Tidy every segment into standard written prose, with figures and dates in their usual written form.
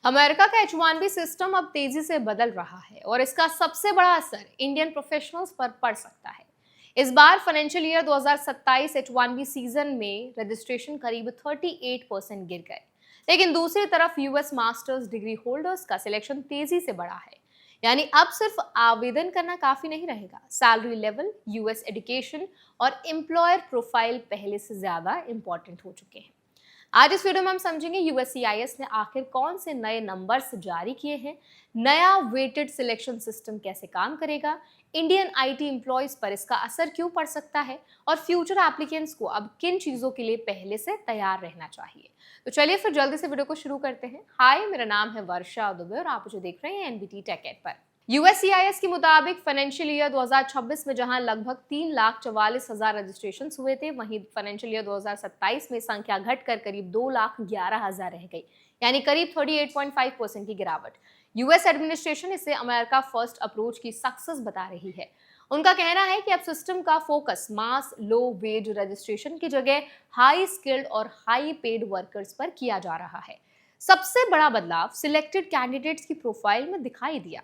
America का H1B system अब तेजी से बदल रहा है और इसका सबसे बड़ा असर इंडियन प्रोफेशनल्स पर पड़ सकता है। इस बार फाइनेंशियल ईयर 2027 H1B सीजन में रजिस्ट्रेशन करीब 38% गिर गए, लेकिन दूसरी तरफ यूएस मास्टर्स डिग्री होल्डर्स का सिलेक्शन तेजी से बढ़ा है। यानी अब सिर्फ आवेदन करना काफी नहीं रहेगा, सैलरी लेवल, यूएस एजुकेशन और एम्प्लॉयर प्रोफाइल पहले से ज्यादा इंपॉर्टेंट हो चुके हैं। आज इस वीडियो में हम समझेंगे यूएससीआईएस ने आखिर कौन से नए नंबर्स जारी किए हैं, नया वेटेड सिलेक्शन सिस्टम कैसे काम करेगा, इंडियन आईटी एम्प्लॉयज पर इसका असर क्यों पड़ सकता है और फ्यूचर एप्लीकेंट्स को अब किन चीजों के लिए पहले से तैयार रहना चाहिए। तो चलिए फिर जल्दी से वीडियो को शुरू करते हैं। हाय, मेरा नाम है वर्षा दुबे और आप मुझे देख रहे हैं एनबीटी टेक एड पर। यूएससीआईएस के मुताबिक फाइनेंशियल ईयर 2026 में जहां लगभग 3,44,000 रजिस्ट्रेशन हुए थे, वहीं फाइनेंशियल ईयर 2027 में संख्या घटकर करीब 2,11,000 रह गई, यानी करीब 38.5% की गिरावट। यूएस एडमिनिस्ट्रेशन इसे अमेरिका फर्स्ट अप्रोच की सक्सेस बता रही है। उनका कहना है कि अब सिस्टम का फोकस मास लो वेज रजिस्ट्रेशन की जगह हाई स्किल्ड और हाई पेड वर्कर्स पर किया जा रहा है। सबसे बड़ा बदलाव सिलेक्टेड कैंडिडेट्स की प्रोफाइल में दिखाई दिया।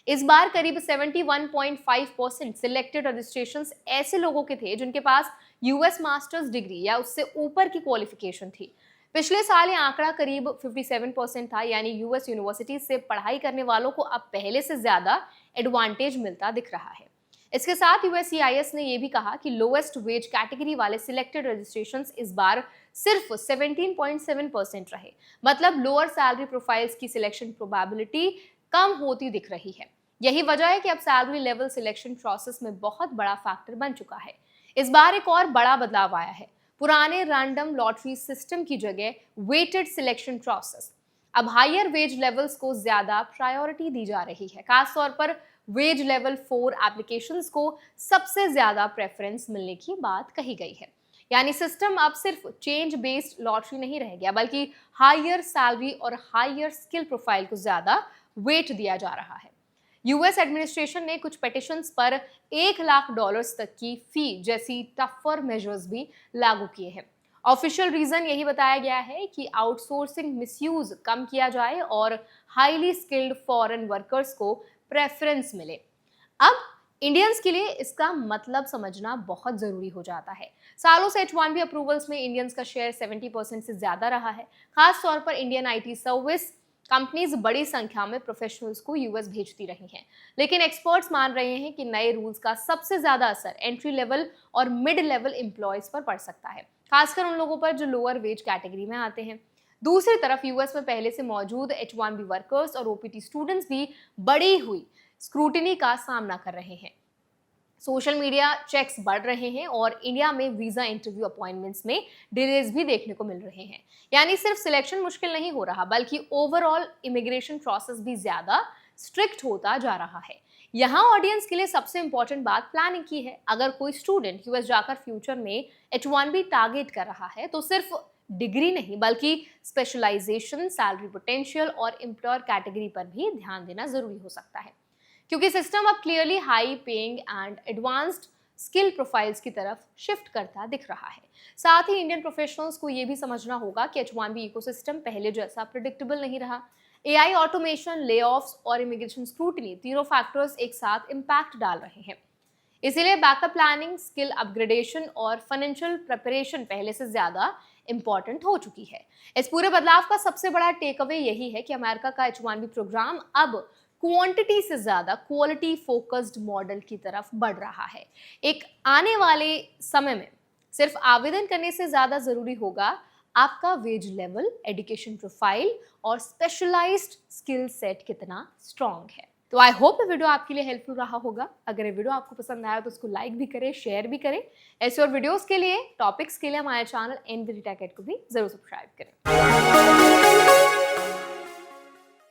इस बार करीब 71.5% सिलेक्टेड रजिस्ट्रेशंस ऐसे लोगों के थे जिनके पास यूएस मास्टर्स डिग्री या उससे ऊपर की क्वालिफिकेशन थी। पिछले साल ये आंकड़ा करीब 57% था, यानी यूएस यूनिवर्सिटी से पढ़ाई करने वालों को अब पहले से ज्यादा एडवांटेज मिलता दिख रहा है। इसके साथ यूएससीआईएस ने यह भी कहा कि लोएस्ट वेज कैटेगरी वाले सिलेक्टेड रजिस्ट्रेशंस इस बार सिर्फ 17.7% रहे, मतलब लोअर सैलरी प्रोफाइल्स की सिलेक्शन प्रोबेबिलिटी कम होती दिख रही है। यही वजह है कि अब सैलरी लेवल सिलेक्शन प्रोसेस में बहुत बड़ा फैक्टर बन चुका है। इस बार एक और बड़ा बदलाव आया है, पुराने रैंडम लॉटरी सिस्टम की जगह वेटेड सिलेक्शन प्रोसेस। अब हायर वेज लेवल्स को ज्यादा प्रायोरिटी दी जा रही है, खासतौर पर वेज लेवल 4 एप्लीकेशंस को सबसे ज्यादा प्रेफरेंस मिलने की बात कही गई है। यानी सिस्टम अब सिर्फ चेंज बेस्ड लॉटरी नहीं रह गया, बल्कि हायर सैलरी और हायर स्किल प्रोफाइल को ज्यादा वेट दिया जा रहा है। यूएस एडमिनिस्ट्रेशन ने कुछ पेटिशंस पर $1,00,000 तक की फी जैसी टफर मेजर्स भी लागू किए हैं। ऑफिशियल रीजन यही बताया गया है कि आउटसोर्सिंग मिसयूज कम किया जाए और हाईली स्किल्ड फॉरेन वर्कर्स को प्रेफरेंस मिले। अब इंडियंस के लिए इसका मतलब समझना बहुत जरूरी हो जाता है। सालों से H1B अप्रूवल्स में इंडियंस का शेयर 70% से ज्यादा रहा है। खास तौर पर इंडियन आईटी सर्विस कंपनीज बड़ी संख्या में प्रोफेशनल्स को यूएस भेजती रही हैं, लेकिन एक्सपर्ट्स मान रहे हैं कि नए रूल्स का सबसे ज्यादा असर एंट्री लेवल और मिड लेवल एम्प्लॉयज पर पड़ सकता है, खासकर उन लोगों पर जो लोअर वेज कैटेगरी में आते हैं। दूसरी तरफ यूएस में पहले से मौजूद H1B वर्कर्स और ओपीटी स्टूडेंट्स भी बढ़ी हुई स्क्रूटिनी का सामना कर रहे हैं। सोशल मीडिया चेक्स बढ़ रहे हैं और इंडिया में वीजा इंटरव्यू अपॉइंटमेंट्स में डिलेज भी देखने को मिल रहे हैं। यानी सिर्फ सिलेक्शन मुश्किल नहीं हो रहा, बल्कि ओवरऑल इमिग्रेशन प्रोसेस भी ज्यादा स्ट्रिक्ट होता जा रहा है। यहाँ ऑडियंस के लिए सबसे इंपॉर्टेंट बात प्लानिंग की है। अगर कोई स्टूडेंट यूएस जाकर फ्यूचर में H1B टारगेट कर रहा है, तो सिर्फ डिग्री नहीं बल्कि स्पेशलाइजेशन, सैलरी पोटेंशियल और एम्प्लॉयर कैटेगरी पर भी ध्यान देना जरूरी हो सकता है, क्योंकि सिस्टम अब clearly high paying and advanced skill profiles की तरफ शिफ्ट करता दिख रहा है। साथ ही इंडियन प्रोफेशनल्स को यह भी समझना होगा कि H1B इकोसिस्टम पहले जैसा प्रेडिक्टेबल नहीं रहा। एआई ऑटोमेशन, लेऑफ्स और इमिग्रेशन स्क्रूटिनी, तीनों फैक्टर्स एक साथ इम्पैक्ट डाल रहे हैं। इसीलिए बैकअप प्लानिंग, स्किल अपग्रेडेशन और फाइनेंशियल प्रिपरेशन पहले से ज्यादा इंपॉर्टेंट हो चुकी है। इस पूरे बदलाव का सबसे बड़ा टेक अवे यही है कि अमेरिका का H1B प्रोग्राम अब क्वांटिटी से ज्यादा क्वालिटी फोकस्ड मॉडल की तरफ बढ़ रहा है। एक आने वाले समय में सिर्फ आवेदन करने से ज्यादा जरूरी होगा आपका वेज लेवल, एजुकेशन प्रोफाइल और स्पेशलाइज्ड स्किल सेट कितना स्ट्रांग है। तो आई होप ये वीडियो आपके लिए हेल्पफुल रहा होगा। अगर ये वीडियो आपको पसंद आया तो उसको लाइक भी करें, शेयर भी करें। ऐसे और वीडियोस के लिए, टॉपिक्स के लिए हमारे चैनल एनबीटी टेक एड को भी जरूर सब्सक्राइब करें।